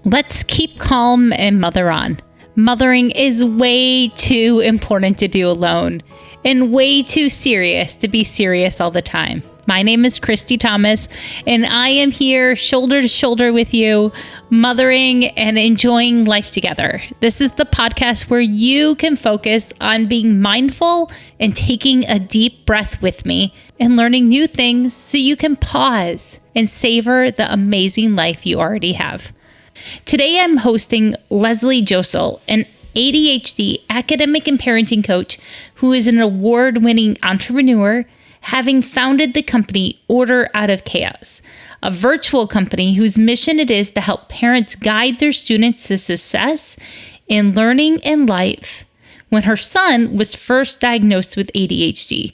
Let's keep calm and mother on. Mothering is way too important to do alone and way too serious to be serious all the time. My name is Christy Thomas, and I am here shoulder to shoulder with you, mothering and enjoying life together. This is the podcast where you can focus on being mindful and taking a deep breath with me and learning new things so you can pause and savor the amazing life you already have. Today, I'm hosting Leslie Josel, an ADHD academic and parenting coach who is an award-winning entrepreneur, having founded the company Order Out of Chaos, a virtual company whose mission it is to help parents guide their students to success in learning and life when her son was first diagnosed with ADHD.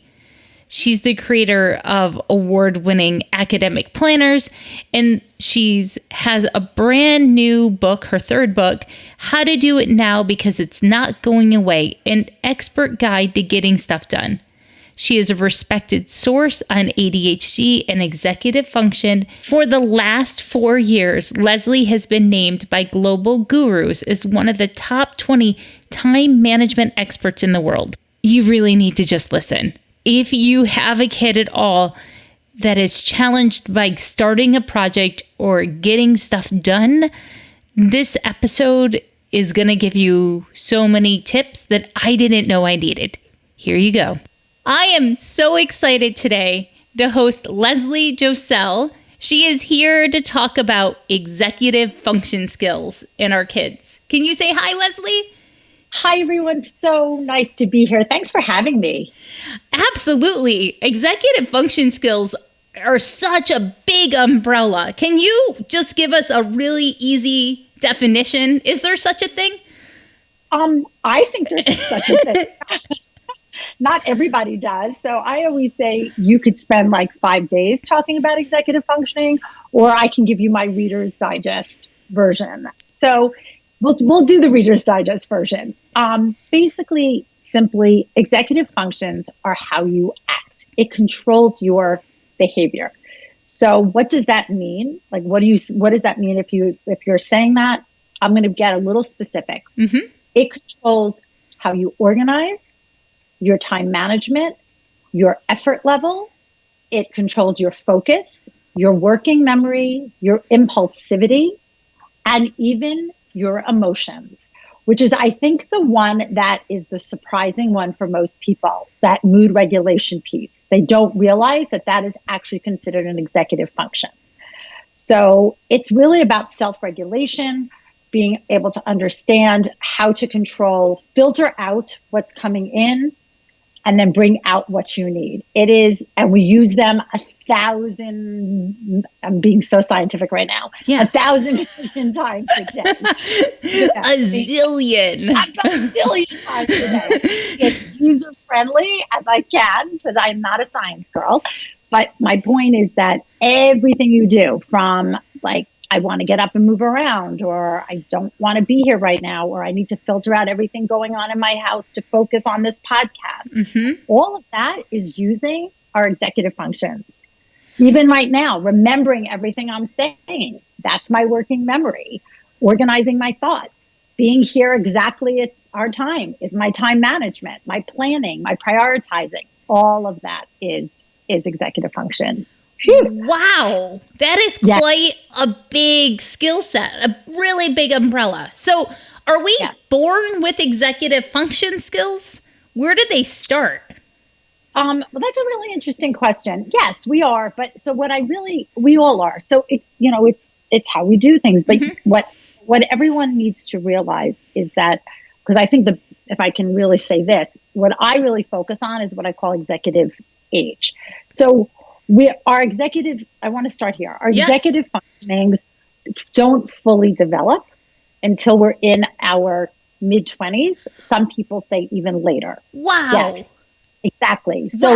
She's the creator of award-winning academic planners, and she has a brand new book, her third book, How to Do It Now Because It's Not Going Away, an expert guide to getting stuff done. She is a respected source on ADHD and executive function. For the last 4 years, Leslie has been named by global gurus as one of the top 20 time management experts in the world. You really need to just listen. If you have a kid at all that is challenged by starting a project or getting stuff done, this episode is going to give you so many tips that I didn't know I needed. Here you go. I am so excited today to host Leslie Josel. She is here to talk about executive function skills in our kids. Can you say hi, Leslie? Hi, everyone. So nice to be here. Thanks for having me. Absolutely. Executive function skills are such a big umbrella. Can you just give us a really easy definition? Is there such a thing? I think there's such a thing. Not everybody does. So I always say you could spend like 5 days talking about executive functioning, or I can give you my Reader's Digest version. So we'll do the Reader's Digest version. Basically, simply, executive functions are how you act. It controls your behavior. So what does that mean? Like, what does that mean if you're saying that? I'm going to get a little specific. Mm-hmm. It controls how you organize, your time management, your effort level. It controls your focus, your working memory, your impulsivity, and even your emotions, which is, I think, the one that is the surprising one for most people, that mood regulation piece. They don't realize that that is actually considered an executive function. So it's really about self-regulation, being able to understand how to control, filter out what's coming in, and then bring out what you need. It is, and we use them 1,000, I'm being so scientific right now, 1,000 million times a day. A zillion. A zillion times a day. It's user-friendly as I can, because I'm not a science girl. But my point is that everything you do, from like, I want to get up and move around, or I don't want to be here right now, or I need to filter out everything going on in my house to focus on this podcast. Mm-hmm. All of that is using our executive functions. Even right now, remembering everything I'm saying, that's my working memory. Organizing my thoughts, being here exactly at our time is my time management, my planning, my prioritizing. All of that is executive functions. Phew. Wow, that is quite a big skill set, a really big umbrella. So are we born with executive function skills? Where do they start? Well, that's a really interesting question. Yes, we are. But so we all are. So it's how we do things. But mm-hmm. what everyone needs to realize is that, because I think if I can really say this, what I really focus on is what I call executive age. So I want to start here. Our executive functionings don't fully develop until we're in our mid-20s. Some people say even later. Wow. Yes, exactly. So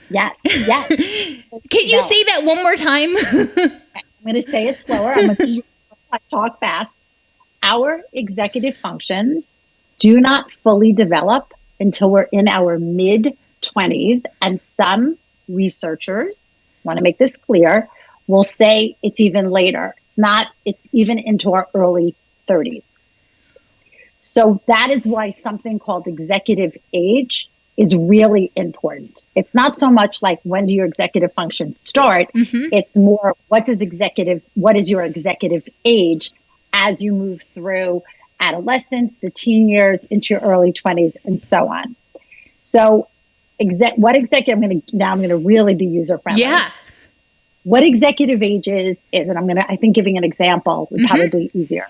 yes. Can you say that one more time? I'm going to say it slower. I'm going to see I talk fast. Our executive functions do not fully develop until we're in our mid-20s, and some researchers, want to make this clear, will say it's even later. It's even into our early 30s. So that is why something called executive age is really important. It's not so much like when do your executive functions start. It's more what is your executive age as you move through adolescence, the teen years, into your early 20s, and so on. So I'm going to really be user friendly. Yeah. What executive age is, and I think giving an example would probably be easier.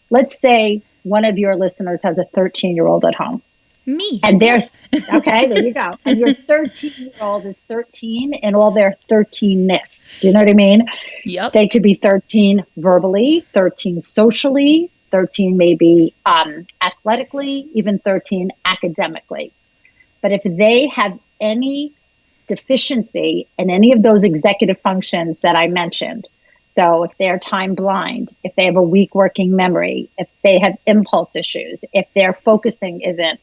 Let's say one of your listeners has a 13-year-old at home. Me. And okay, there you go. And your 13-year-old is 13 in all their 13-ness. Do you know what I mean? Yep. They could be 13 verbally, 13 socially, 13 maybe athletically, even 13 academically. But if they have any deficiency in any of those executive functions that I mentioned, so if they're time blind, if they have a weak working memory, if they have impulse issues, if their focusing isn't,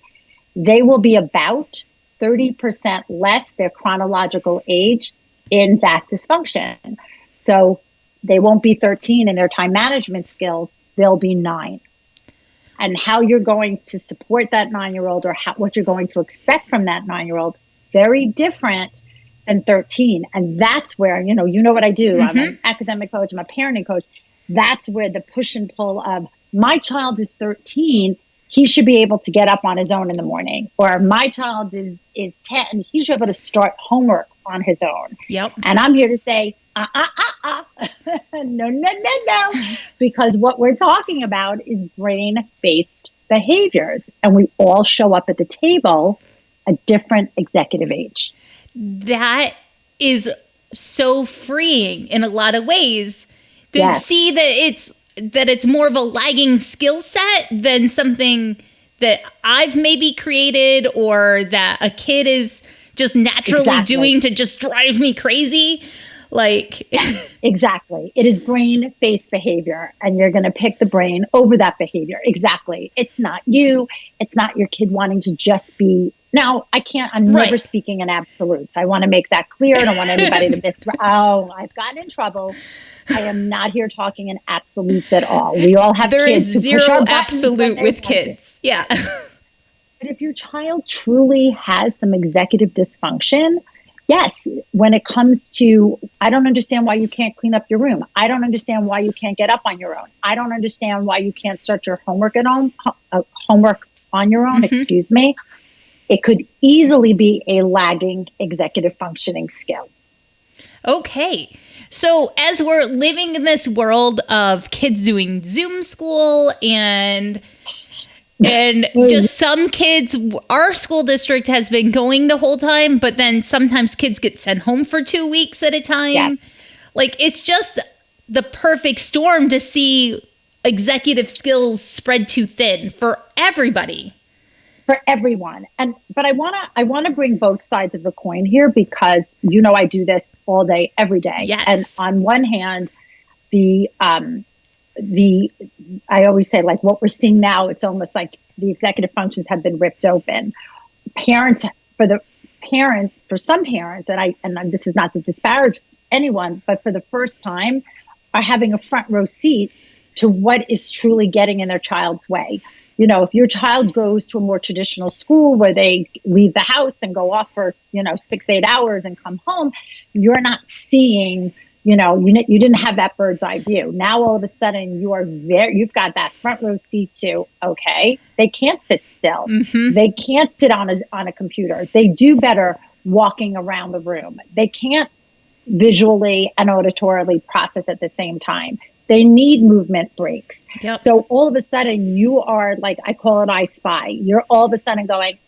they will be about 30% less their chronological age in that dysfunction. So they won't be 13 in their time management skills, they'll be 9. And how you're going to support that 9-year-old or what you're going to expect from that 9-year-old, very different than 13. And that's where, you know what I do. I'm an academic coach, I'm a parenting coach. That's where the push and pull of my child is 13, he should be able to get up on his own in the morning. Or my child is 10, he should be able to start homework on his own. Yep. And I'm here to say, no. Because what we're talking about is brain-based behaviors. And we all show up at the table at different executive age. That is so freeing in a lot of ways to see that it's more of a lagging skill set than something that I've maybe created or that a kid is just naturally doing to just drive me crazy. Exactly. It is brain-based behavior, and you're going to pick the brain over that behavior. Exactly. It's not you. It's not your kid wanting to just be. Now, I'm never speaking in absolutes. I want to make that clear. I don't want anybody to I've gotten in trouble. I am not here talking in absolutes at all. We all have kids who push our buttons. There is zero absolute with kids. Yeah. But if your child truly has some executive dysfunction, yes, when it comes to, I don't understand why you can't clean up your room. I don't understand why you can't get up on your own. I don't understand why you can't start your homework at home, homework on your own, excuse me. It could easily be a lagging executive functioning skill. Okay. So as we're living in this world of kids doing Zoom school and just some kids, our school district has been going the whole time, but then sometimes kids get sent home for 2 weeks at a time. Yeah. It's just the perfect storm to see executive skills spread too thin for everybody. For everyone. But I wanna bring both sides of the coin here because I do this all day, every day. Yes. And on one hand, I always say what we're seeing now, it's almost like the executive functions have been ripped open. For some parents, and this is not to disparage anyone, but for the first time are having a front row seat to what is truly getting in their child's way. If your child goes to a more traditional school where they leave the house and go off for, 6-8 hours and come home, you're not seeing, you didn't have that bird's eye view. Now, all of a sudden you've got that front row seat to, okay, they can't sit still. Mm-hmm. They can't sit on a computer. They do better walking around the room. They can't visually and auditorily process at the same time. They need movement breaks. Yep. So all of a sudden you are I call it I spy. You're all of a sudden going,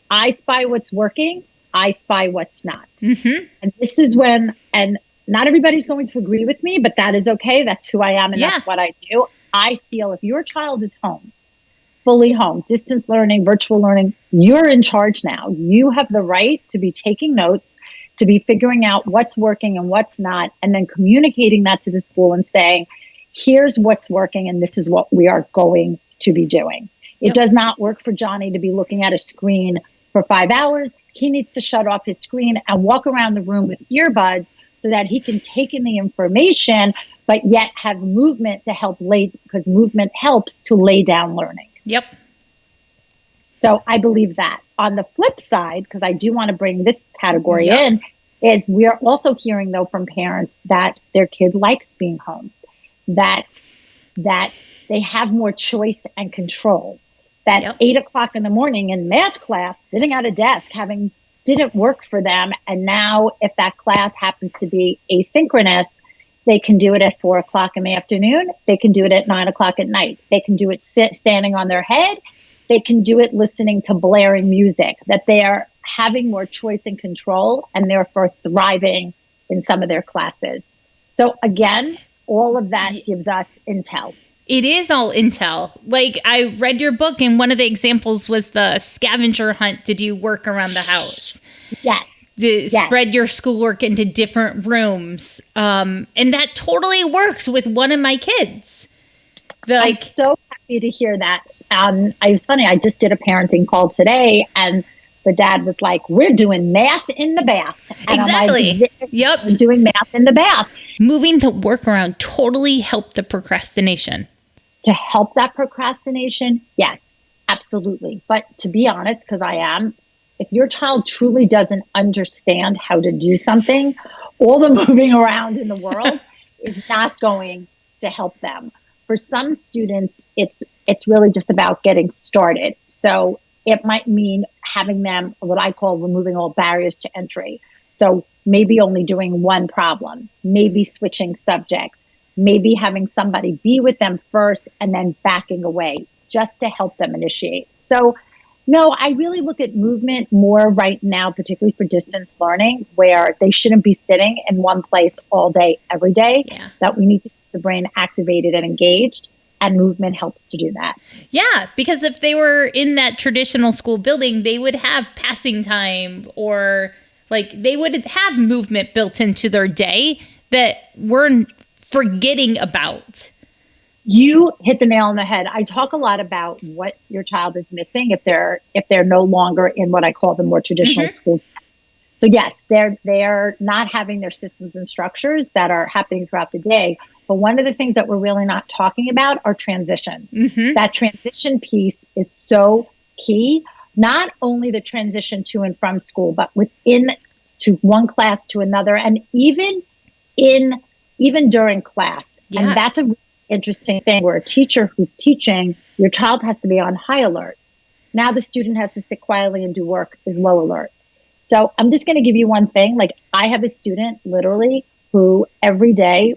I spy what's working. I spy what's not. Mm-hmm. And this is when, and not everybody's going to agree with me, but that is okay. That's who I am. And that's what I do. I feel if your child is home, fully home, distance learning, virtual learning, you're in charge now. You have the right to be taking notes, to be figuring out what's working and what's not, and then communicating that to the school and saying, here's what's working, and this is what we are going to be doing. It does not work for Johnny to be looking at a screen for 5 hours. He needs to shut off his screen and walk around the room with earbuds so that he can take in the information but yet have movement to help because movement helps to lay down learning. Yep. So I believe that. On the flip side, because I do want to bring this category in, is we are also hearing, though, from parents that their kid likes being home, that they have more choice and control, that 8 o'clock in the morning in math class, sitting at a desk, didn't work for them. And now if that class happens to be asynchronous, they can do it at 4 o'clock in the afternoon. They can do it at 9 o'clock at night. They can do it standing on their head. They can do it listening to blaring music, that they are having more choice and control and therefore thriving in some of their classes. So again, all of that gives us intel. It is all intel. Like, I read your book, and one of the examples was the scavenger hunt to do work around the house. Yes. Spread your schoolwork into different rooms. And that totally works with one of my kids. I'm so happy to hear that. It was funny. I just did a parenting call today, and the dad was like, "We're doing math in the bath." And exactly. I'm like, yep. We're doing math in the bath. Moving the work around totally helped the procrastination. To help that procrastination, yes, absolutely. But to be honest, because if your child truly doesn't understand how to do something, all the moving around in the world is not going to help them. For some students, it's really just about getting started. So it might mean having them, what I call removing all barriers to entry. So maybe only doing one problem, maybe switching subjects, maybe having somebody be with them first and then backing away just to help them initiate. So no, I really look at movement more right now, particularly for distance learning, where they shouldn't be sitting in one place all day, every day, that we need to keep the brain activated and engaged. And movement helps to do that. Yeah, because if they were in that traditional school building, they would have passing time, or like they would have movement built into their day that we're forgetting about. You hit the nail on the head. I talk a lot about what your child is missing if they're no longer in what I call the more traditional schools. So yes, they're not having their systems and structures that are happening throughout the day. But one of the things that we're really not talking about are transitions. That transition piece is so key. Not only the transition to and from school, but within to one class to another, and even during class. And that's a really interesting thing where a teacher who's teaching, your child has to be on high alert. Now the student has to sit quietly and do work is low alert. So I'm just going to give you one thing. Like, I have a student literally who every day,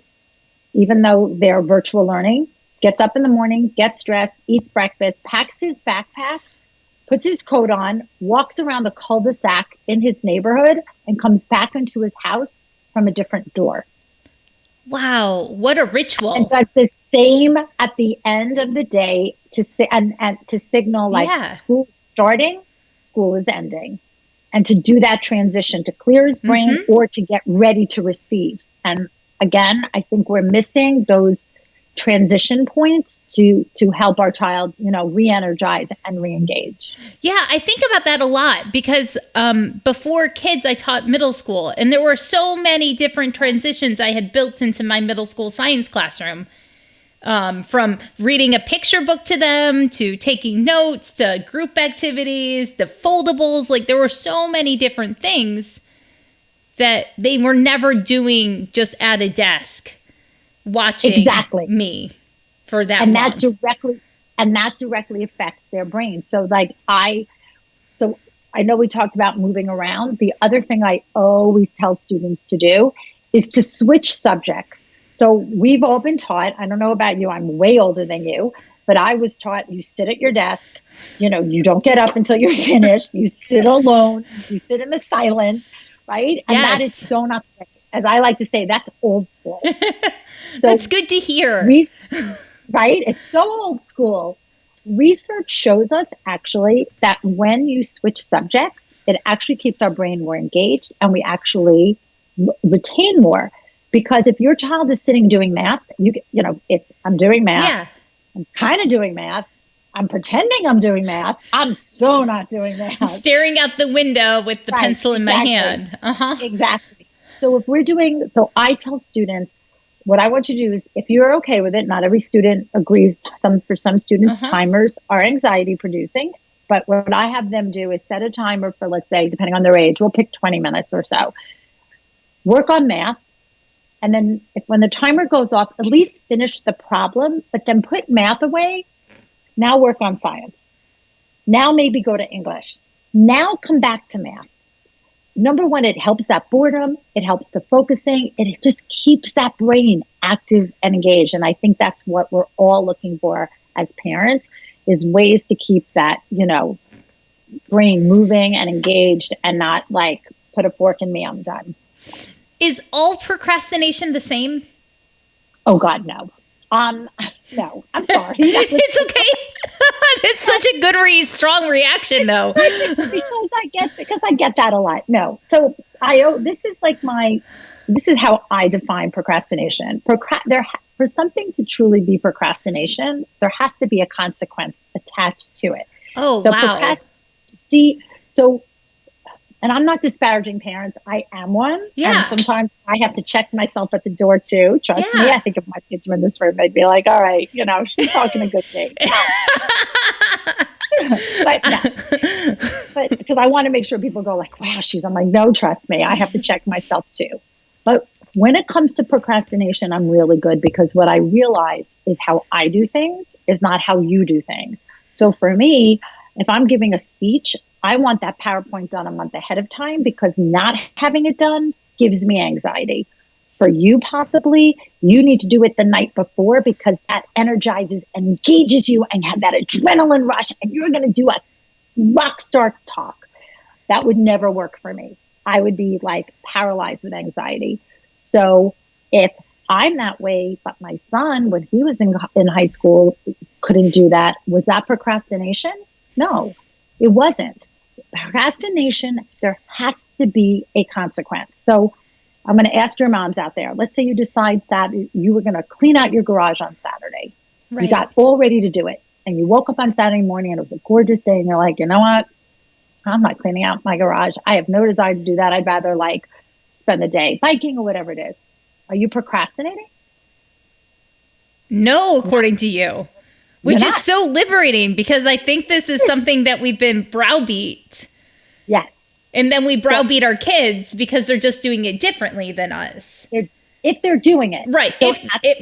even though they're virtual learning, gets up in the morning, gets dressed, eats breakfast, packs his backpack, puts his coat on, walks around the cul-de-sac in his neighborhood, and comes back into his house from a different door. Wow, what a ritual. And does the same at the end of the day to signal like school is starting, school is ending. And to do that transition, to clear his brain or to get ready to receive. And again, I think we're missing those transition points to help our child, re-energize and re-engage. Yeah, I think about that a lot because before kids, I taught middle school, and there were so many different transitions I had built into my middle school science classroom. From reading a picture book to them, to taking notes, to group activities, the foldables. Like, there were so many different things that they were never doing just at a desk watching me for that and long. that directly affects their brain. So I know we talked about moving around. The other thing I always tell students to do is to switch subjects. So we've all been taught, I don't know about you, I'm way older than you, but I was taught you sit at your desk, you don't get up until you're finished, you sit alone, you sit in the silence, right? And that is so not, as I like to say, that's old school. So that's good to hear. Right? It's so old school. Research shows us actually that when you switch subjects, it actually keeps our brain more engaged and we actually retain more. Because if your child is sitting doing math, I'm doing math. Yeah. I'm kind of doing math. I'm pretending I'm doing math. I'm so not doing math. I'm staring out the window with the pencil in my hand. Exactly. So I tell students, what I want you to do is, if you're okay with it, not every student agrees. For some students, timers are anxiety producing. But what I have them do is set a timer for, let's say, depending on their age, we'll pick 20 minutes or so. Work on math. And then when the timer goes off, at least finish the problem, but then put math away. Now work on science. Now maybe go to English. Now come back to math. Number one, it helps that boredom. It helps the focusing. It just keeps that brain active and engaged. And I think that's what we're all looking for as parents, is ways to keep that, brain moving and engaged, and not like, put a fork in me, I'm done. Is all procrastination the same? Oh God, no. No, I'm sorry. It's okay. It's such a good, strong reaction, though. because I get that a lot. No, so this is how I define procrastination. For something to truly be procrastination, there has to be a consequence attached to it. Oh, so wow. And I'm not disparaging parents. I am one. Yeah. And sometimes I have to check myself at the door too. Trust me. I think if my kids were in this room, they'd be like, all right, she's talking a good thing. but because I want to make sure people go like, wow, I'm like, no, trust me. I have to check myself too. But when it comes to procrastination, I'm really good, because what I realize is how I do things is not how you do things. So for me, if I'm giving a speech, I want that PowerPoint done a month ahead of time, because not having it done gives me anxiety. For you, possibly, you need to do it the night before, because that energizes and engages you and have that adrenaline rush, and you're going to do a rock star talk. That would never work for me. I would be like paralyzed with anxiety. So if I'm that way, but my son, when he was in high school, couldn't do that, was that procrastination? No. It wasn't. Procrastination, there has to be a consequence. So I'm going to ask your moms out there. Let's say you decide you were going to clean out your garage on Saturday. Right. You got all ready to do it. And you woke up on Saturday morning and it was a gorgeous day. And you're like, you know what? I'm not cleaning out my garage. I have no desire to do that. I'd rather spend the day biking or whatever it is. Are you procrastinating? No, according to you. Which is so liberating, because I think this is something that we've been browbeat. Yes. And then we browbeat our kids because they're just doing it differently than us. If they're doing it. Right. So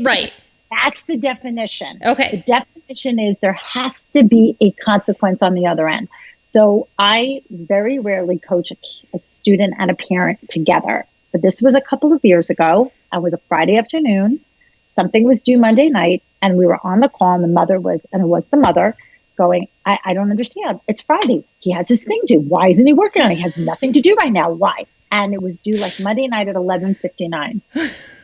right. That's the definition. Okay. The definition is there has to be a consequence on the other end. So I very rarely coach a student and a parent together. But this was a couple of years ago. It was a Friday afternoon. Something was due Monday night, and we were on the call, and it was the mother going, I don't understand. It's Friday. He has his thing due. Why isn't he working on it? He has nothing to do right now. Why? And it was due Monday night at 11:59.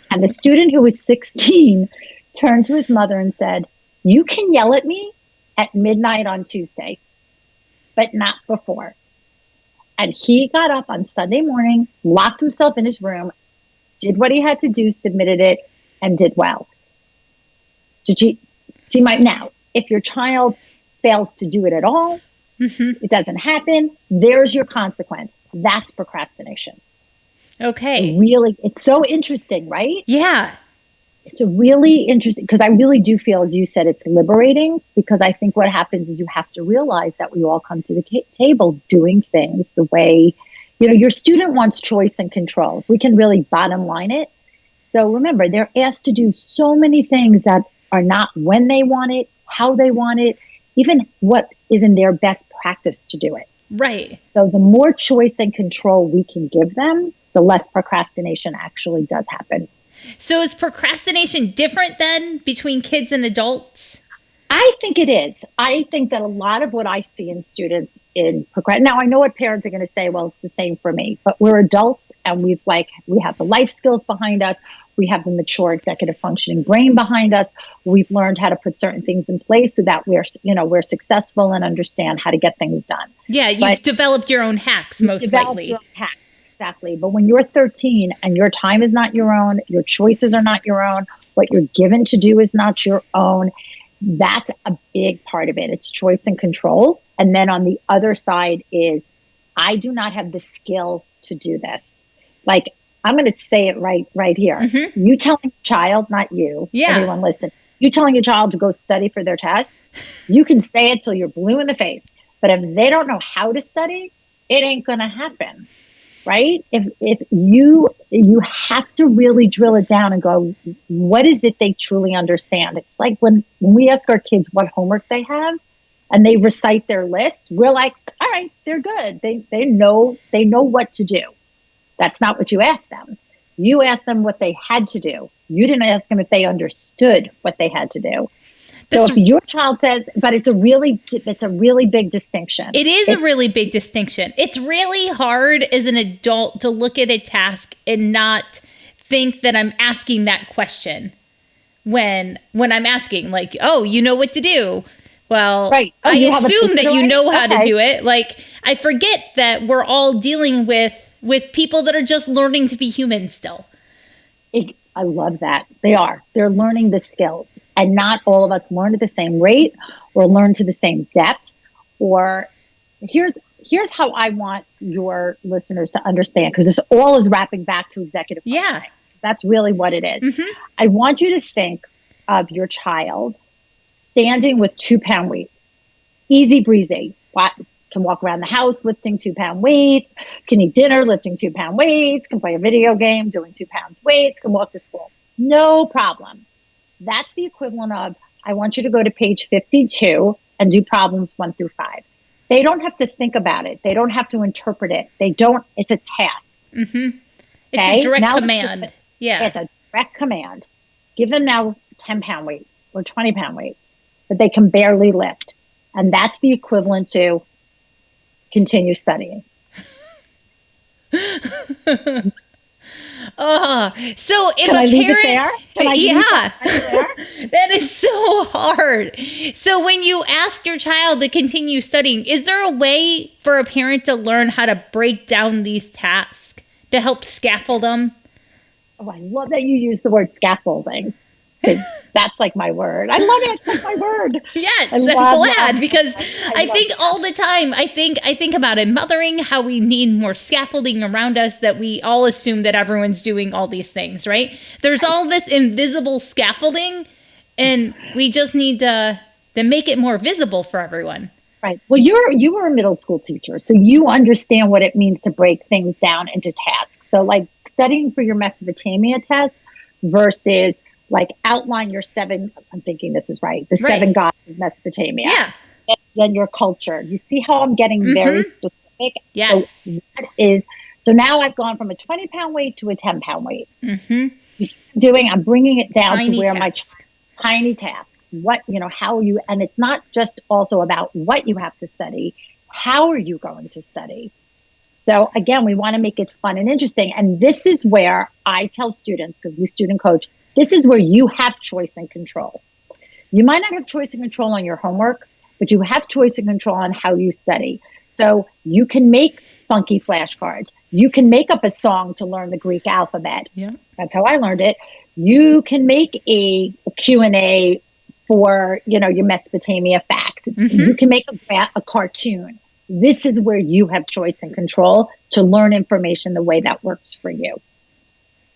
And the student, who was 16, turned to his mother and said, you can yell at me at midnight on Tuesday, but not before. And he got up on Sunday morning, locked himself in his room, did what he had to do, submitted it, and did well. Did you see now? If your child fails to do it at all, it doesn't happen, there's your consequence. That's procrastination. Okay. It's so interesting, right? Yeah. It's a really interesting, because I really do feel, as you said, it's liberating, because I think what happens is you have to realize that we all come to the table doing things the way, your student wants choice and control. If we can really bottom line it. So remember, they're asked to do so many things that are not when they want it, how they want it, even what is in their best practice to do it. Right. So the more choice and control we can give them, the less procrastination actually does happen. So is procrastination different then between kids and adults? I think it is. I think that a lot of what I see in students in now I know what parents are going to say, well, it's the same for me, but we're adults, and we have the life skills behind us. We have the mature executive functioning brain behind us. We've learned how to put certain things in place so that we're successful and understand how to get things done. Yeah, you've developed your own hacks, most likely. Your own hacks, exactly. But when you're 13 and your time is not your own, your choices are not your own, what you're given to do is not your own, that's a big part of it. It's choice and control. And then on the other side is, I do not have the skill to do this. I'm going to say it right here. Mm-hmm. You telling a child, not you, everyone listen, you telling a child to go study for their test, you can say it till you're blue in the face. But if they don't know how to study, it ain't going to happen. Right? If you have to really drill it down and go, what is it they truly understand? It's like when we ask our kids what homework they have and they recite their list, we're like, all right, they're good. They know what to do. That's not what you asked them. You asked them what they had to do. You didn't ask them if they understood what they had to do. So if your child says, but it's a really big distinction. It's a really big distinction. It's really hard as an adult to look at a task and not think that I'm asking that question when I'm asking, like, oh, you know what to do. Well, right. I assume that you know how to do it. Like, I forget that we're all dealing with people that are just learning to be human still. I love that. They're learning the skills, and not all of us learn at the same rate or learn to the same depth. Or here's how I want your listeners to understand, because this all is wrapping back to executive functioning. Yeah. That's really what it is. Mm-hmm. I want you to think of your child standing with 2-pound weights. Easy breezy. Can walk around the house lifting 2-pound weights, can eat dinner lifting 2-pound weights, can play a video game doing 2 pounds weights, can walk to school. No problem. That's the equivalent of, I want you to go to page 52 and do problems 1 through 5. They don't have to think about it. They don't have to interpret it. It's a task. Mm-hmm. It's a direct command. Yeah. It's a direct command. Give them now 10-pound weights or 20-pound weights that they can barely lift. And that's the equivalent to continue studying. So if Can I leave it there? That is so hard. So when you ask your child to continue studying, is there a way for a parent to learn how to break down these tasks to help scaffold them? Oh, I love that you use the word scaffolding. That's like my word. I love it. That's my word. Yes, I'm glad, because I think all the time, I think about in mothering, how we need more scaffolding around us, that we all assume that everyone's doing all these things, right? There's all this invisible scaffolding, and we just need to make it more visible for everyone. Right. Well, you were a middle school teacher, so you understand what it means to break things down into tasks. So like studying for your Mesopotamia test versus like outline your 7, I'm thinking this is right, the 7 gods of Mesopotamia. Yeah. And then your culture. You see how I'm getting very specific? Yes. So now I've gone from a 20-pound weight to a 10-pound weight. Mm-hmm. I'm bringing it down tiny to where tasks. my tiny tasks, and it's not just also about what you have to study, how are you going to study? So again, we want to make it fun and interesting. And this is where I tell students, because we student coach, this is where you have choice and control. You might not have choice and control on your homework, but you have choice and control on how you study. So you can make funky flashcards. You can make up a song to learn the Greek alphabet. Yeah. That's how I learned it. You can make a Q&A for, your Mesopotamia facts. Mm-hmm. You can make a cartoon. This is where you have choice and control to learn information the way that works for you.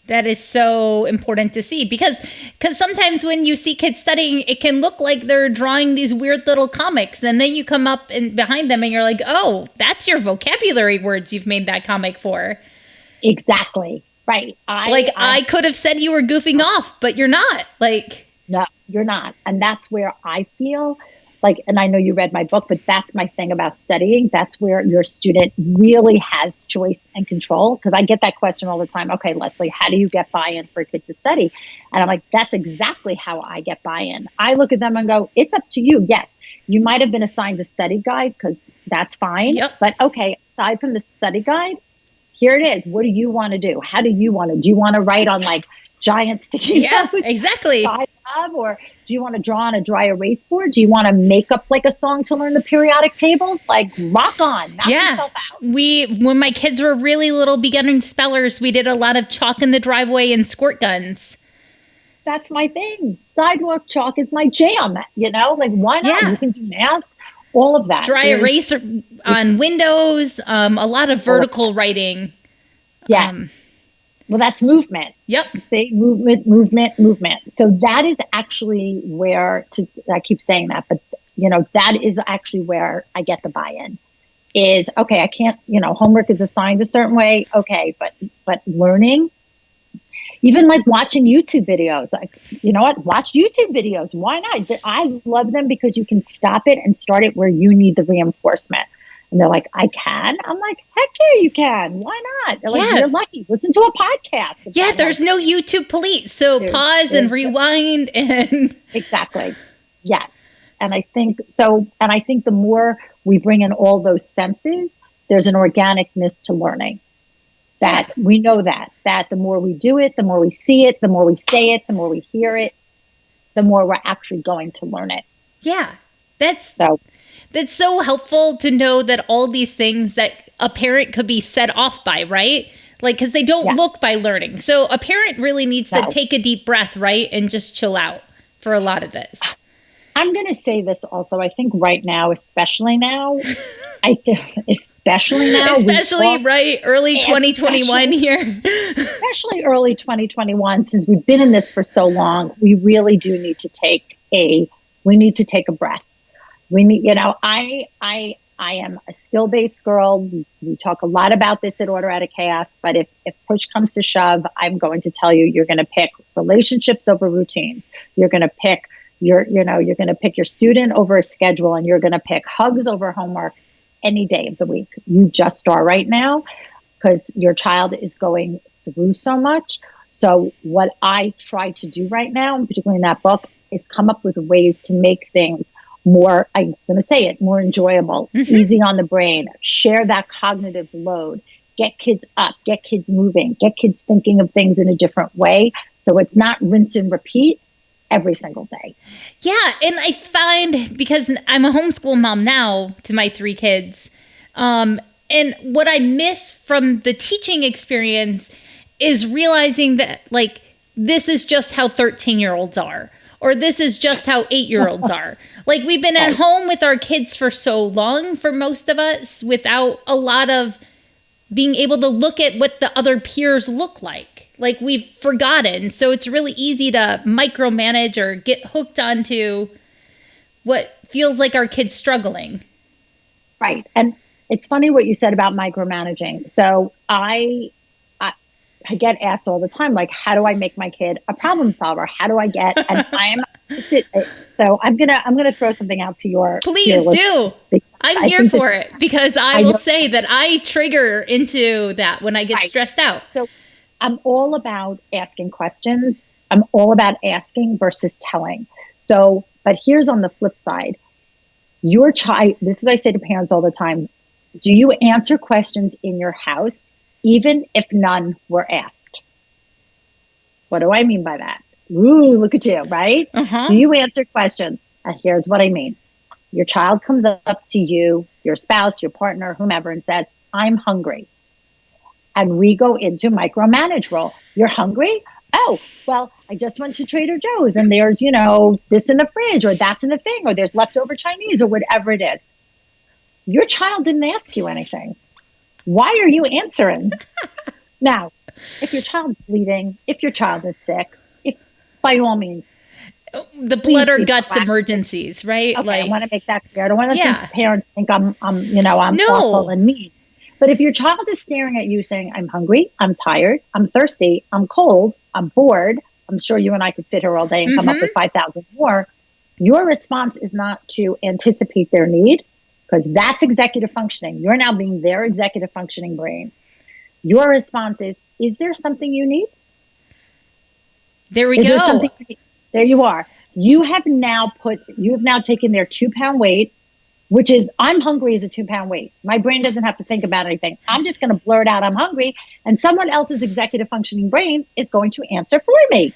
That is so important to see, because sometimes when you see kids studying, it can look like they're drawing these weird little comics, and then you come up and behind them and you're like, oh, that's your vocabulary words you've made that comic for. Exactly. Right. I could have said you were goofing off, but you're not. No, you're not. And that's where I feel like, and I know you read my book, but that's my thing about studying. That's where your student really has choice and control. Because I get that question all the time. Okay, Leslie, how do you get buy-in for a kid to study? And I'm like, that's exactly how I get buy-in. I look at them and go, it's up to you. Yes, you might have been assigned a study guide, because that's fine. Yep. But okay, aside from the study guide, here it is. What do you want to do? How do you want to? Do you want to write on like giant sticky notes? Yeah, exactly. Or do you want to draw on a dry erase board? Do you want to make up like a song to learn the periodic tables? Like, rock on, knock yourself out. When my kids were really little beginning spellers, we did a lot of chalk in the driveway and squirt guns. That's my thing. Sidewalk chalk is my jam. Like, why not? Yeah. You can do math, all of that. Dry erase on windows, a lot of vertical writing. Yes. Well, that's movement. Yep. Say movement, movement, movement. So that is actually where I keep saying that, but that is actually where I get the buy-in is, okay, I can't, homework is assigned a certain way. Okay. But learning, even like watching YouTube videos, like, you know what, watch YouTube videos. Why not? I love them because you can stop it and start it where you need the reinforcement. And they're like, I can? I'm like, heck yeah, you can. Why not? They're like, you're lucky. Listen to a podcast. Yeah, there's no YouTube police. So pause and rewind and exactly. Yes. And I think the more we bring in all those senses, there's an organicness to learning. That we know that the more we do it, the more we see it, the more we say it, the more we hear it, the more we're actually going to learn it. Yeah. That's so helpful to know that all these things that a parent could be set off by, right? Like, because they don't look by learning. So a parent really needs to take a deep breath, right? And just chill out for a lot of this. I'm going to say this also. I think right now, especially now, early 2021 here. Especially early 2021, since we've been in this for so long, we really do need to take a breath. We need, I am a skill-based girl. We talk a lot about this at Order Out of Chaos, but if push comes to shove, I'm going to tell you, you're going to pick relationships over routines. You're going to pick you're going to pick your student over a schedule, and you're going to pick hugs over homework any day of the week. You just are right now because your child is going through so much. So what I try to do right now, and particularly in that book, is come up with ways to make things more, I'm going to say it, more enjoyable, easy on the brain, share that cognitive load, get kids up, get kids moving, get kids thinking of things in a different way. So it's not rinse and repeat every single day. Yeah. And I find, because I'm a homeschool mom now to my 3 kids, and what I miss from the teaching experience is realizing that, like, this is just how 13-year-olds are, or this is just how 8-year-olds are. Like, we've been at home with our kids for so long, for most of us, without a lot of being able to look at what the other peers look like. Like, we've forgotten. So it's really easy to micromanage or get hooked onto what feels like our kids struggling. Right. And it's funny what you said about micromanaging. So I get asked all the time, like, how do I make my kid a problem solver? How do I get, and so I'm gonna throw something out to your. Please do. I'm here for it, because I will say that I trigger into that when I get stressed out. So I'm all about asking questions. I'm all about asking versus telling. So, but here's on the flip side, your child, this is, I say to parents all the time, do you answer questions in your house, even if none were asked? What do I mean by that? Ooh, look at you, right? Do you answer questions? And here's what I mean. Your child comes up to you, your spouse, your partner, whomever, and says, I'm hungry. And we go into micromanage role. You're hungry? Oh, well, I just went to Trader Joe's and there's, this in the fridge, or that's in the thing, or there's leftover Chinese, or whatever it is. Your child didn't ask you anything. Why are you answering? Now, if your child's bleeding, if your child is sick, by all means. The blood or guts emergencies, right? Okay, like, I want to make that clear. I don't want to think parents think I'm awful and mean. But if your child is staring at you saying, I'm hungry, I'm tired, I'm thirsty, I'm cold, I'm bored, I'm sure you and I could sit here all day and come up with 5,000 more. Your response is not to anticipate their need, because that's executive functioning. You're now being their executive functioning brain. Your response is there something you need? There we go. There something you need? There you are. You have now taken their 2-pound weight, which is, I'm hungry is a 2-pound weight. My brain doesn't have to think about anything. I'm just going to blurt out, I'm hungry. And someone else's executive functioning brain is going to answer for me.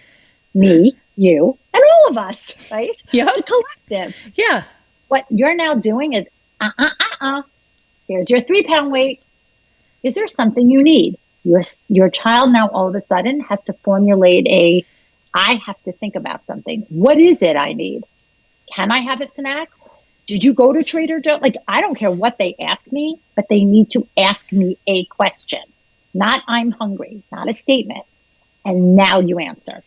Me, you, and all of us, right? Yeah. The collective. Yeah. What you're now doing is, here's your 3-pound weight. Is there something you need? Your child now all of a sudden has to formulate I have to think about something. What is it I need? Can I have a snack? Did you go to Trader Joe? Like, I don't care what they ask me, but they need to ask me a question. not I'm hungry, not a statement. And now you answer.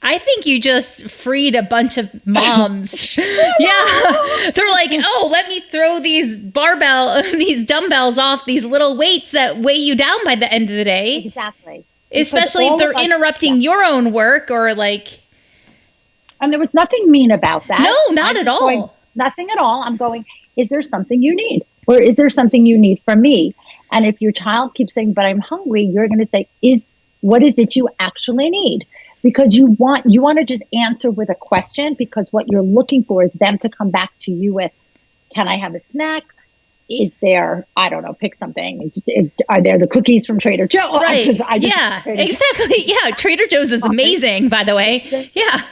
I think you just freed a bunch of moms. Yeah. They're like, oh, let me throw these dumbbells off these little weights that weigh you down by the end of the day. Exactly. Especially if they're interrupting your own work or like. And there was nothing mean about that. No, not at all. Nothing at all. I'm going, is there something you need? Or is there something you need from me? And if your child keeps saying, but I'm hungry, you're going to say, what is it you actually need? Because you want to just answer with a question, because what you're looking for is them to come back to you with, can I have a snack? Is there, I don't know, pick something. Are there the cookies from Trader Joe? Right. Yeah, exactly. Yeah. Trader Joe's is amazing, by the way. Yeah.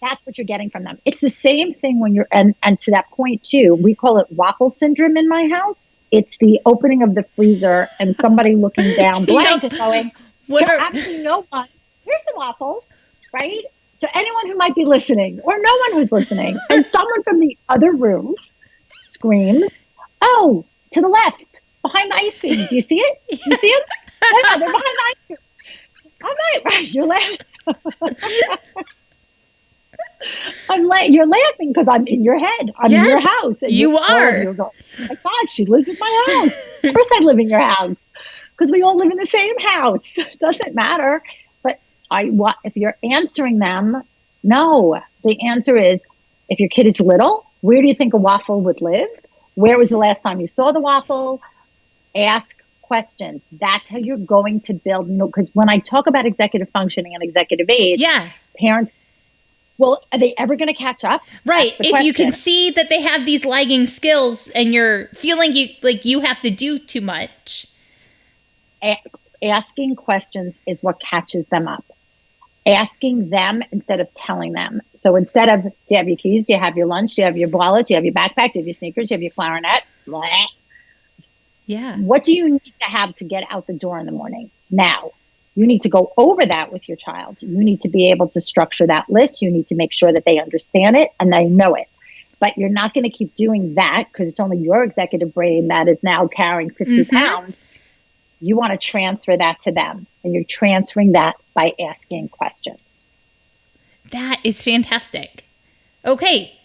That's what you're getting from them. It's the same thing when and to that point too, we call it waffle syndrome in my house. It's the opening of the freezer and somebody looking down blank and going, actually no one. Here's the waffles, right? To anyone who might be listening or no one who's listening. And someone from the other room screams, oh, to the left, behind the ice cream. Do you see it? You see them? No, they're behind the ice cream. I'm right. You're laughing. You're laughing because I'm in your head. I'm in your house. And you are. You're going, oh my God, she lives in my house. Of course I live in your house because we all live in the same house. It doesn't matter. If you're answering them, no. The answer is, if your kid is little, where do you think a waffle would live? Where was the last time you saw the waffle? Ask questions. That's how you're going to build. Because when I talk about executive functioning and executive age, parents, well, are they ever going to catch up? Right. If you can see that they have these lagging skills and you're feeling you have to do too much. Asking questions is what catches them up. Asking them instead of telling them. So instead of, do you have your keys? Do you have your lunch? Do you have your wallet? Do you have your backpack? Do you have your sneakers? Do you have your clarinet? Blah. Yeah. What do you need to have to get out the door in the morning? Now, you need to go over that with your child. You need to be able to structure that list. You need to make sure that they understand it and they know it. But you're not going to keep doing that because it's only your executive brain that is now carrying 50 pounds. You want to transfer that to them, and you're transferring that by asking questions. That is fantastic. Okay.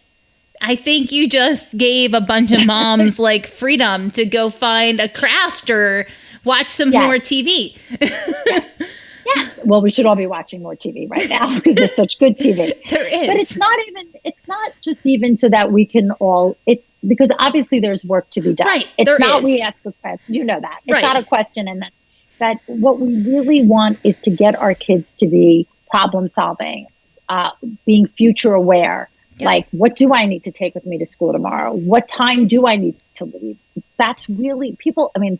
I think you just gave a bunch of moms like freedom to go find a craft or watch some more TV. Yeah. Well, we should all be watching more TV right now because there's such good TV. There is. But it's not just even so that we can it's because obviously there's work to be done. Right. It's not we ask a question. You know that. It's not a question. And that what we really want is to get our kids to be problem solving, being future aware. Yep. Like, what do I need to take with me to school tomorrow? What time do I need to leave? That's really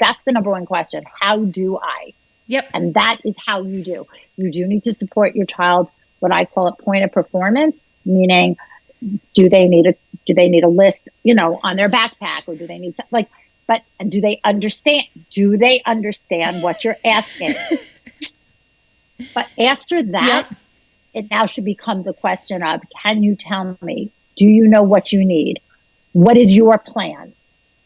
that's the number one question. How do I? Yep. And that is how you do. You do need to support your child, what I call it point of performance, meaning do they need a list, on their backpack, or do they need something and do they understand? Do they understand what you're asking? But after that, it now should become the question of, can you tell me, do you know what you need? What is your plan?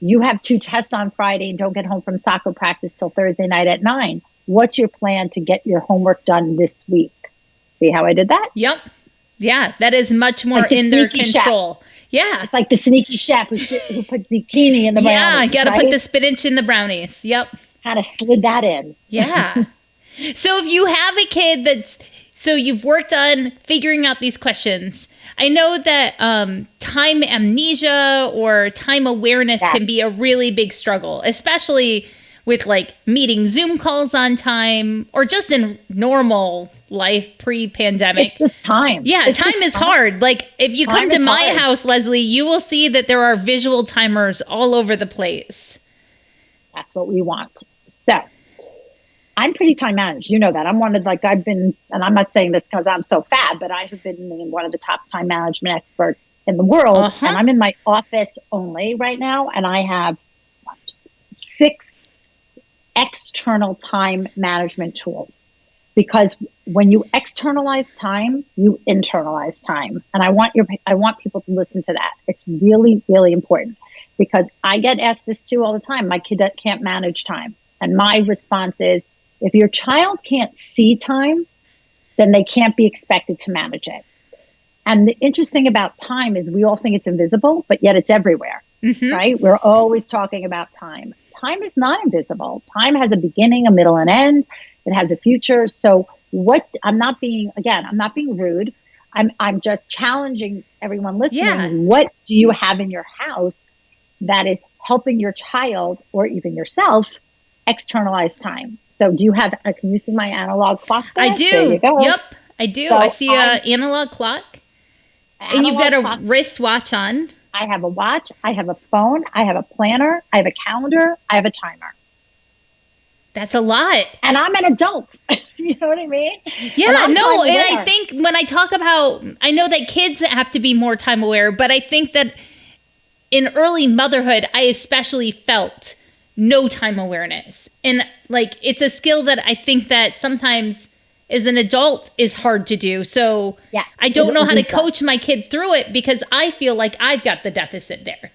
You have 2 tests on Friday and don't get home from soccer practice till Thursday night at 9. What's your plan to get your homework done this week? See how I did that? Yep. Yeah, that is much more in their control. Chef. Yeah. It's like the sneaky chef who puts zucchini in the brownies. Yeah, got to put the spinach in the brownies. Yep. Kind of slid that in. Yeah. So if you have a kid so you've worked on figuring out these questions. I know that time amnesia or time awareness can be a really big struggle, especially with meeting Zoom calls on time or just in normal life pre-pandemic. It's just time. Yeah, time is hard. If you come to my house, Leslie, you will see that there are visual timers all over the place. That's what we want. So I'm pretty time managed. You know that. I'm one of I've been, and I'm not saying this because I'm so fab, but I have been named one of the top time management experts in the world. And I'm in my office only right now. And I have 6 external time management tools, because when you externalize time, you internalize time. And I want people to listen to that. It's really, really important, because I get asked this too all the time. My kid can't manage time. And my response is, if your child can't see time, then they can't be expected to manage it. And the interesting about time is we all think it's invisible, but yet it's everywhere, right? We're always talking about time. Time is not invisible. Time has a beginning, a middle, and end. It has a future. So I'm not being rude. I'm just challenging everyone listening. Yeah. What do you have in your house that is helping your child or even yourself externalize time? So do you have, can you see my analog clock there? I do. There you go. Yep, I do. So I see an analog clock. And you've got a wristwatch on. I have a watch. I have a phone. I have a planner. I have a calendar. I have a timer. That's a lot. And I'm an adult. You know what I mean? Yeah, no. And I think when I talk about, I know that kids have to be more time aware, but I think that in early motherhood, I especially felt no time awareness. And like, it's a skill that I think that sometimes as an adult is hard to do. So yes, I don't know how to coach my kid through it because I feel like I've got the deficit there.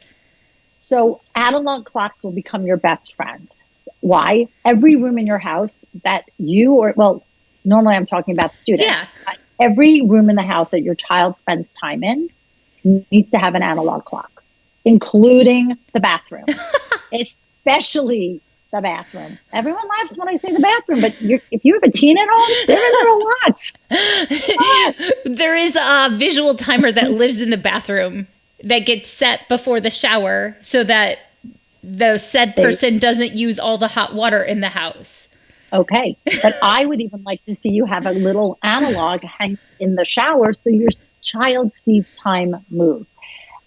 So analog clocks will become your best friend. Why? Every room in your house that normally I'm talking about students. Yeah. Every room in the house that your child spends time in needs to have an analog clock, including the bathroom, especially the bathroom. Everyone laughs when I say the bathroom, but if you have a teen at home, there is a lot. There is a visual timer that lives in the bathroom that gets set before the shower so that the said person doesn't use all the hot water in the house. Okay. But I would even like to see you have a little analog hang in the shower so your child sees time move.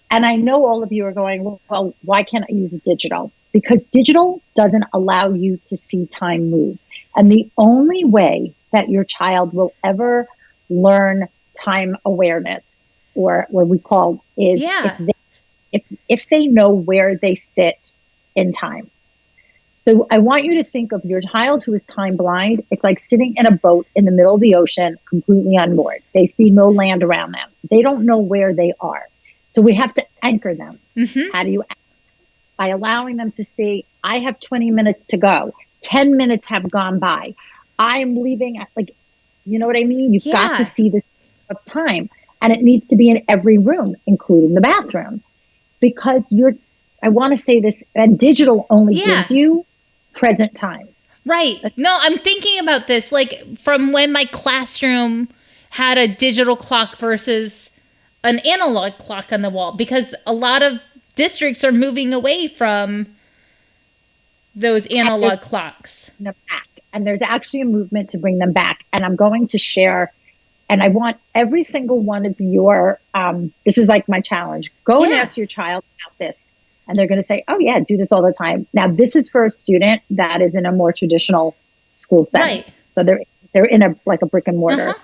And I know all of you are going, well, why can't I use digital? Because digital doesn't allow you to see time move. And the only way that your child will ever learn time awareness, or what we call, is if they know where they sit in time. So I want you to think of your child who is time blind. It's like sitting in a boat in the middle of the ocean, completely unmoored. They see no land around them. They don't know where they are. So we have to anchor them. How do you anchor? By allowing them to see, I have 20 minutes to go. 10 minutes have gone by. I'm leaving at, like, you know what I mean? You've got to see this of time. And it needs to be in every room, including the bathroom. Because I want to say this, and digital only gives you present time. Right. No, I'm thinking about this, like from when my classroom had a digital clock versus an analog clock on the wall, because a lot of districts are moving away from those analog clocks. And there's actually a movement to bring them back. And I'm going to share, and I want every single one of your, this is like my challenge. Go and ask your child about this. And they're going to say, oh yeah, do this all the time. Now, this is for a student that is in a more traditional school setting. Right. So they're in a brick and mortar.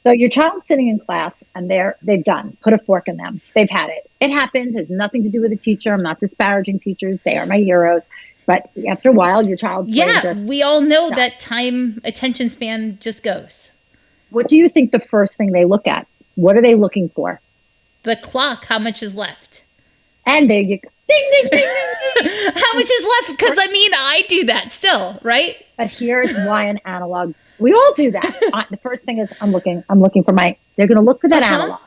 So your child's sitting in class and they've done, put a fork in them. They've had it. It happens. It has nothing to do with the teacher. I'm not disparaging teachers. They are my heroes. But after a while, your child's brain we all know that time attention span just goes. What do you think the first thing they look at? What are they looking for? The clock. How much is left? And there you go. Ding, ding, ding, ding, ding. How much is left? Because I do that still, right? But here's why an analog. We all do that. The first thing is I'm looking for they're going to look for that analog.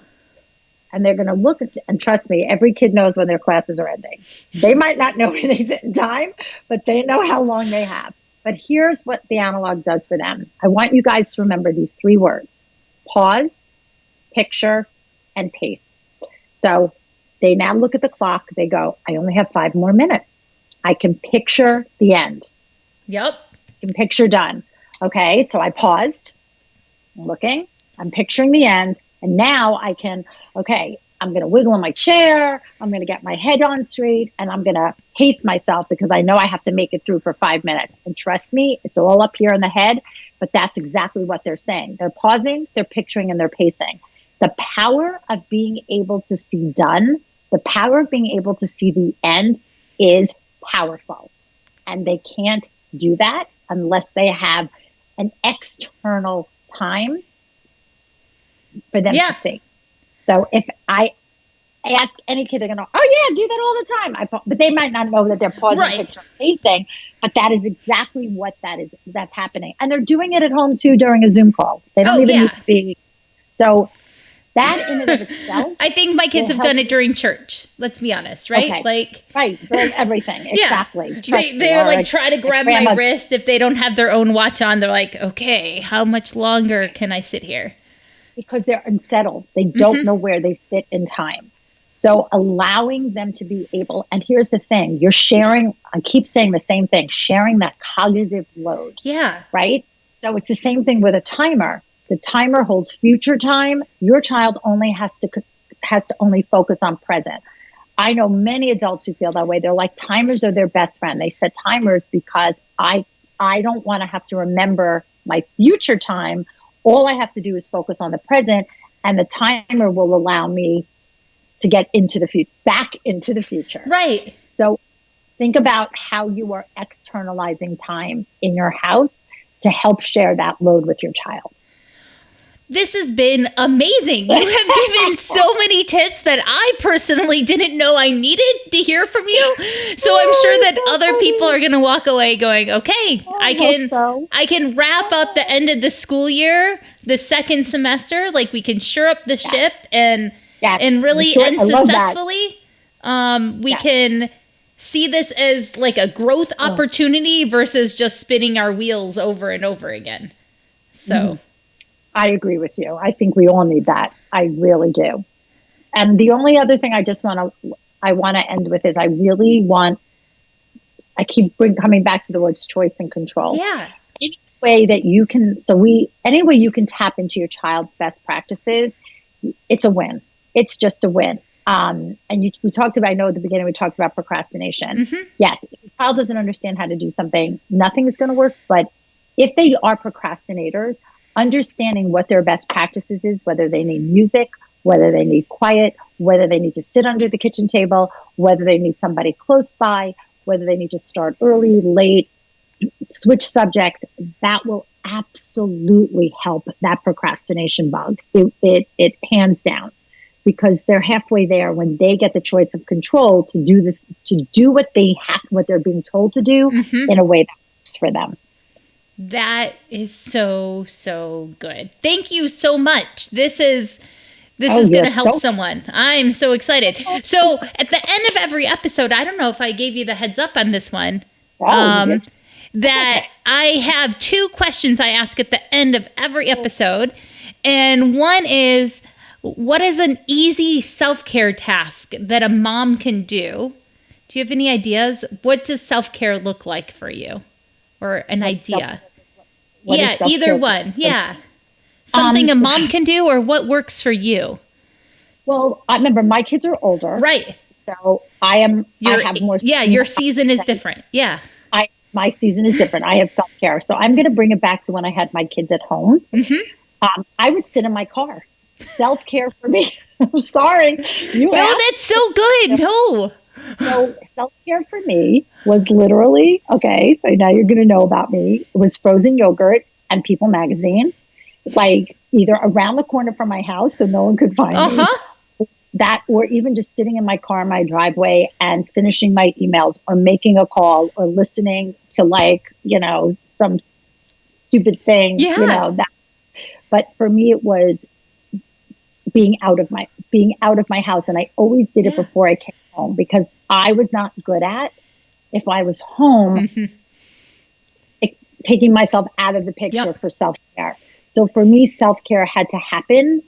And they're going to look at, and trust me, every kid knows when their classes are ending. They might not know where they sit in time, but they know how long they have. But here's what the analog does for them. I want you guys to remember these 3 words: pause, picture, and pace. So they now look at the clock. They go, I only have 5 more minutes. I can picture the end. Yep. I can picture done. Okay, so I paused, I'm looking, I'm picturing the end, and now I can, I'm going to wiggle in my chair, I'm going to get my head on straight, and I'm going to pace myself because I know I have to make it through for 5 minutes. And trust me, it's all up here in the head, but that's exactly what they're saying. They're pausing, they're picturing, and they're pacing. The power of being able to see done, the power of being able to see the end is powerful. And they can't do that unless they have an external time for them to see. So ask any kid, they're going to, oh yeah, do that all the time. But they might not know that they're pausing, Right. picture, pacing. But that is exactly what that's happening. And they're doing it at home too during a Zoom call. They don't even need to be. So that in and of itself. I think my kids have done it during church. Let's be honest, right? Okay. Like, right, during everything. Exactly. They're like, try to grab my wrist. If they don't have their own watch on, they're like, okay, how much longer can I sit here? Because they're unsettled. They don't know where they sit in time. So allowing them to be able, and here's the thing, you're sharing, I keep saying the same thing, sharing that cognitive load. Yeah. Right? So it's the same thing with a timer. The timer holds future time. Your child only has to only focus on present. I know many adults who feel that way. They're like, timers are their best friend. They set timers because I don't want to have to remember my future time. All I have to do is focus on the present, and the timer will allow me to get into the future, back into the future. Right. So think about how you are externalizing time in your house to help share that load with your child. This has been amazing. You have given so many tips that I personally didn't know I needed to hear from you. So I'm sure that other people are going to walk away going, okay, I can wrap up the end of the school year, the second semester, like we can shore up the ship and really end successfully. We can see this as like a growth opportunity versus just spinning our wheels over and over again. So I agree with you. I think we all need that. I really do. And the only other thing I want to end with is I keep coming back to the words choice and control. Yeah. Any way that you can, any way you can tap into your child's best practices, it's a win. It's just a win. And we talked about, I know at the beginning we talked about procrastination. Yes, if your child doesn't understand how to do something, nothing is going to work. But if they are procrastinators, understanding what their best practices is, whether they need music, whether they need quiet, whether they need to sit under the kitchen table, whether they need somebody close by, whether they need to start early, late, switch subjects, that will absolutely help that procrastination bug. It hands down, because they're halfway there when they get the choice of control to do what they're being told to do in a way that works for them. That is so, so good. Thank you so much. This is going to help someone. I'm so excited. So at the end of every episode, I don't know if I gave you the heads up on this one, that I have 2 questions I ask at the end of every episode. And one is, what is an easy self-care task that a mom can do? Do you have any ideas? What does self-care look like for you? Or an idea? Either one. Yeah. Something a mom can do, or what works for you? Well, I remember my kids are older. Right. So I have more. Yeah, your season is different. Yeah. My season is different. I have self-care. So I'm going to bring it back to when I had my kids at home. I would sit in my car. Self-care for me. I'm sorry. That's so good. No. So self-care for me was literally, okay, so now you're going to know about me. It was frozen yogurt and People magazine. It's like either around the corner from my house so no one could find me. That, or even just sitting in my car in my driveway and finishing my emails or making a call or listening to some stupid thing, that. But for me, it was being out of my house. And I always did it before I came home, because I was not good at, if I was home, taking myself out of the picture for self-care. So for me, self-care had to happen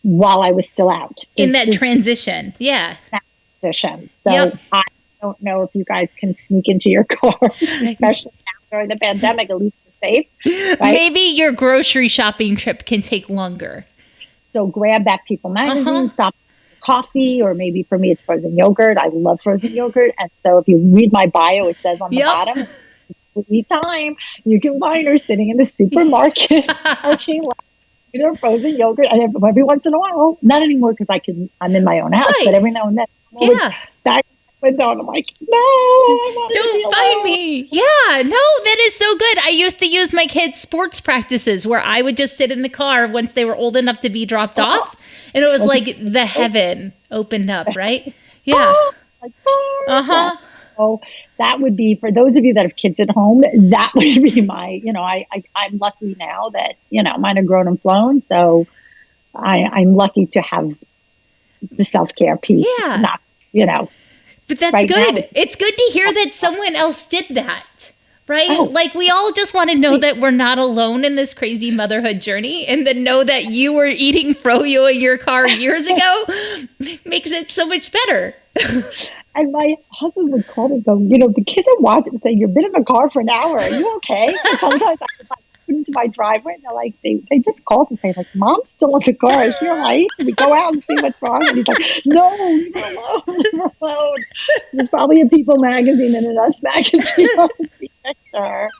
while I was still out. In that transition. Yeah. That transition. So I don't know if you guys can sneak into your cars, especially now during the pandemic. At least you're safe. Right? Maybe your grocery shopping trip can take longer. So grab that People magazine, stop coffee, or maybe for me it's frozen yogurt. I love frozen yogurt. And so if you read my bio, it says on the bottom, free time. You can find her sitting in the supermarket parking lot, either frozen yogurt. I have every once in a while, not anymore because I'm in my own house, but every now and then, back window, and I'm like, no, don't find me. Yeah, no, that is so good. I used to use my kids' sports practices where I would just sit in the car once they were old enough to be dropped off, and it was like the heaven. opened up, right? Yeah. Like, Uh-huh. so that would be, for those of you that have kids at home, that would be my, I'm lucky now that, mine are grown and flown. So I'm lucky to have the self-care piece, Yeah. not, you know, But that's right now. good. It's good to hear that someone else did that, right? Oh. Like, we all just want to know that we're not alone in this crazy motherhood journey, and then know that you were eating froyo in your car years ago makes it so much better. And my husband would call me and go, the kids are watching and say, you've been in the car for an hour. Are you okay? And sometimes I would put into my driveway and they're like, they just call to say, like, Mom's still in the car. Is she all right? Can we go out and see what's wrong? And he's like, no, leave her alone. Leave her alone. There's probably a People magazine and an Us magazine on the picture.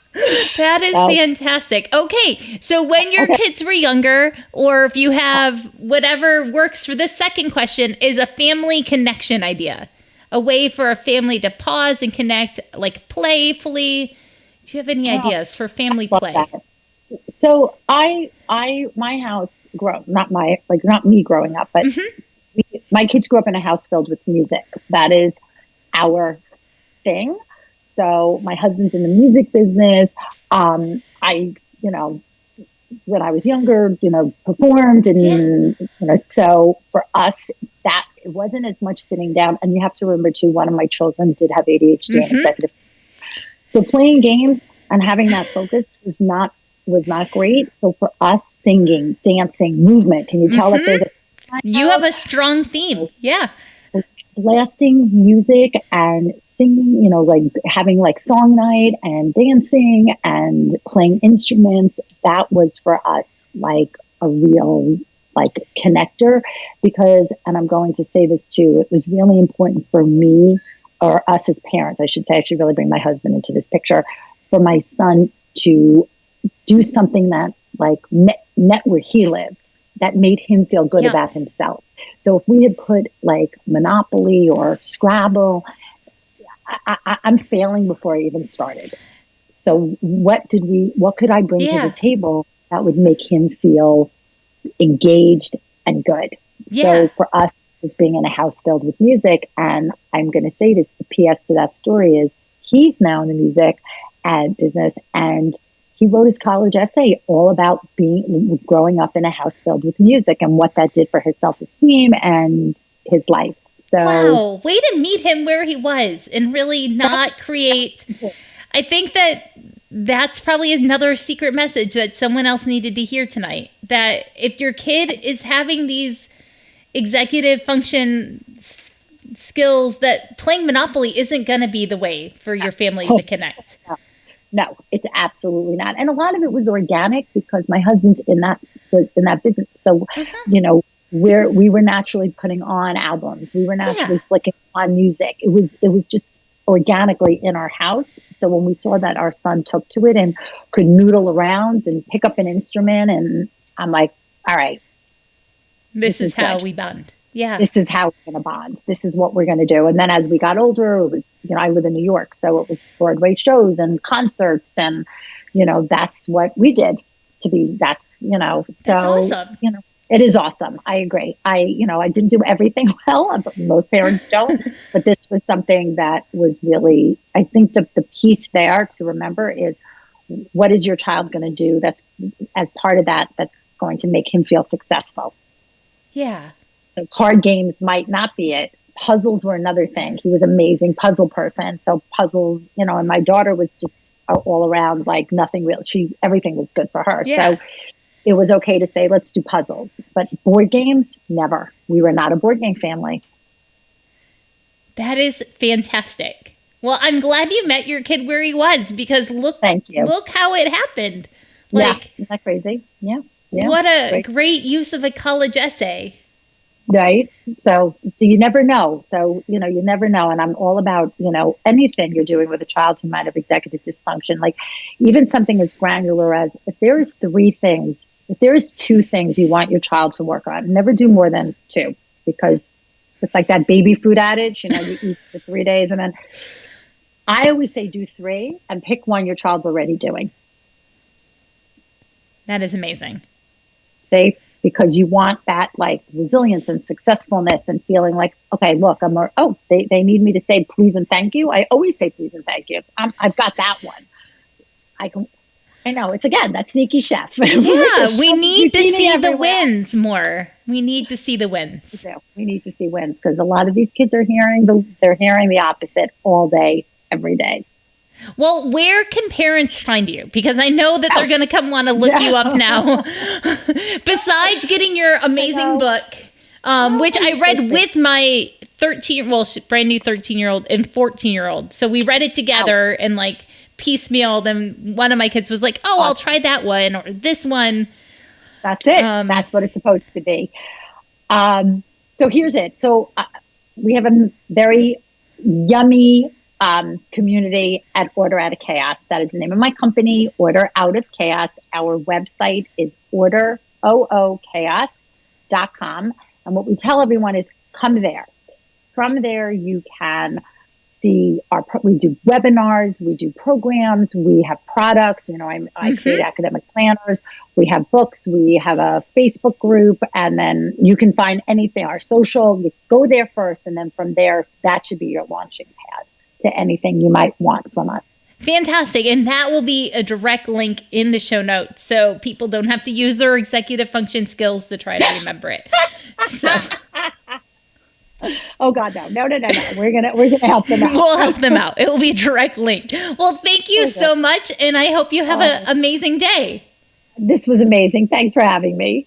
That is fantastic. Okay, so when your kids were younger, or if you have whatever works for this second question, is a family connection idea. A way for a family to pause and connect, like playfully. Do you have any ideas for family play? That. So my house not me growing up, but my kids grew up in a house filled with music. That is our thing. So my husband's in the music business. When I was younger, performed and, so for us, that it wasn't as much sitting down. And you have to remember too, one of my children did have ADHD and executive. So playing games and having that focus was not great. So for us, singing, dancing, movement, can you tell that there's you have a strong theme. Yeah. Blasting music and singing, like having like song night and dancing and playing instruments. That was for us like a real like connector, because, and I'm going to say this too, it was really important for me, or us as parents, I should say, I should really bring my husband into this picture, for my son to do something that like met where he lived, that made him feel good about himself. So if we had put like Monopoly or Scrabble, I'm failing before I even started. So what could I bring to the table that would make him feel engaged and good? So for us, was being in a house filled with music. And I'm going to say this, the PS to that story is he's now in the music and business, and he wrote his college essay all about growing up in a house filled with music and what that did for his self-esteem and his life. So, wow, way to meet him where he was and really not create. I think that's probably another secret message that someone else needed to hear tonight. That if your kid is having these executive function skills, that playing Monopoly isn't going to be the way for your family to connect. No, it's absolutely not. And a lot of it was organic because my husband's was in that business. So, we were naturally putting on albums. We were naturally flicking on music. It was just organically in our house. So when we saw that our son took to it and could noodle around and pick up an instrument, and I'm like, all right, this is how we bond. Yeah. This is how we're going to bond. This is what we're going to do. And then as we got older, it was, I live in New York, so it was Broadway shows and concerts, and, that's what we did that's awesome. It is awesome. I agree. I didn't do everything well, but most parents don't, but this was something that was really, I think the piece there to remember is, what is your child going to do that's as part of that's going to make him feel successful? Yeah. So card games might not be it. Puzzles were another thing. He was an amazing puzzle person. So puzzles, and my daughter was just all around like nothing real. Everything was good for her. Yeah. So it was okay to say, let's do puzzles. But board games, never. We were not a board game family. That is fantastic. Well, I'm glad you met your kid where he was, because Thank you. Look how it happened. Isn't that crazy? Yeah. What a great use of a college essay. Right. So you never know. So, you never know. And I'm all about, anything you're doing with a child who might have executive dysfunction, like even something as granular as if there is 2 things you want your child to work on, never do more than 2, because it's like that baby food adage, you eat for 3 days. And then I always say do 3 and pick one your child's already doing. That is amazing. See? because you want that like resilience and successfulness and feeling like, okay, look, they need me to say please and thank you. I always say please and thank you. I've got that one. I know it's again that sneaky chef. Yeah, we need to see the wins more. We need to see the wins. We need to see wins because a lot of these kids are hearing the opposite all day, every day. Well, where can parents find you? Because I know that they're going to come want to look you up now. Besides getting your amazing book, which I read with my brand new 13-year-old and 14-year-old. So we read it together and like piecemeal. Then one of my kids was like, "Oh, I'll try that one or this one." That's it. That's what it's supposed to be. So here's it. So we have a very yummy community at Order Out of Chaos. That is the name of my company, Order Out of Chaos. Our website is orderoochaos.com. And what we tell everyone is come there. From there, you can see we do webinars, we do programs, we have products. I create academic planners. We have books. We have a Facebook group, and then you can find anything. Our social. You go there first, and then from there, that should be your launching pad to anything you might want from us. Fantastic. And that will be a direct link in the show notes, so people don't have to use their executive function skills to try to remember it. So. Oh God, no. We're gonna help them out. We'll help them out. It will be a direct link. Well, thank you so much, and I hope you have an amazing day. This was amazing. Thanks for having me.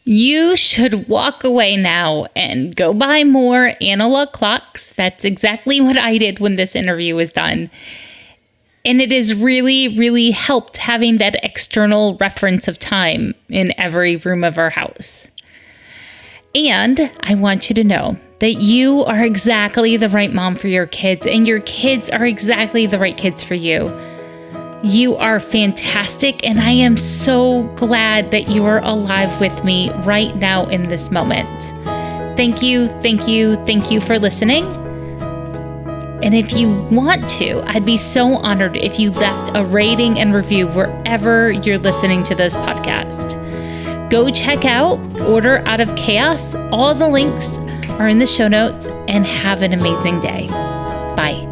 You should walk away now and go buy more analog clocks. That's exactly what I did when this interview was done. And it has really, really helped having that external reference of time in every room of our house. And I want you to know that you are exactly the right mom for your kids, and your kids are exactly the right kids for you. You are fantastic, and I am so glad that you are alive with me right now in this moment. Thank you, thank you, thank you for listening. And if you want to, I'd be so honored if you left a rating and review wherever you're listening to this podcast. Go check out Order Out of Chaos. All the links are in the show notes, and have an amazing day. Bye.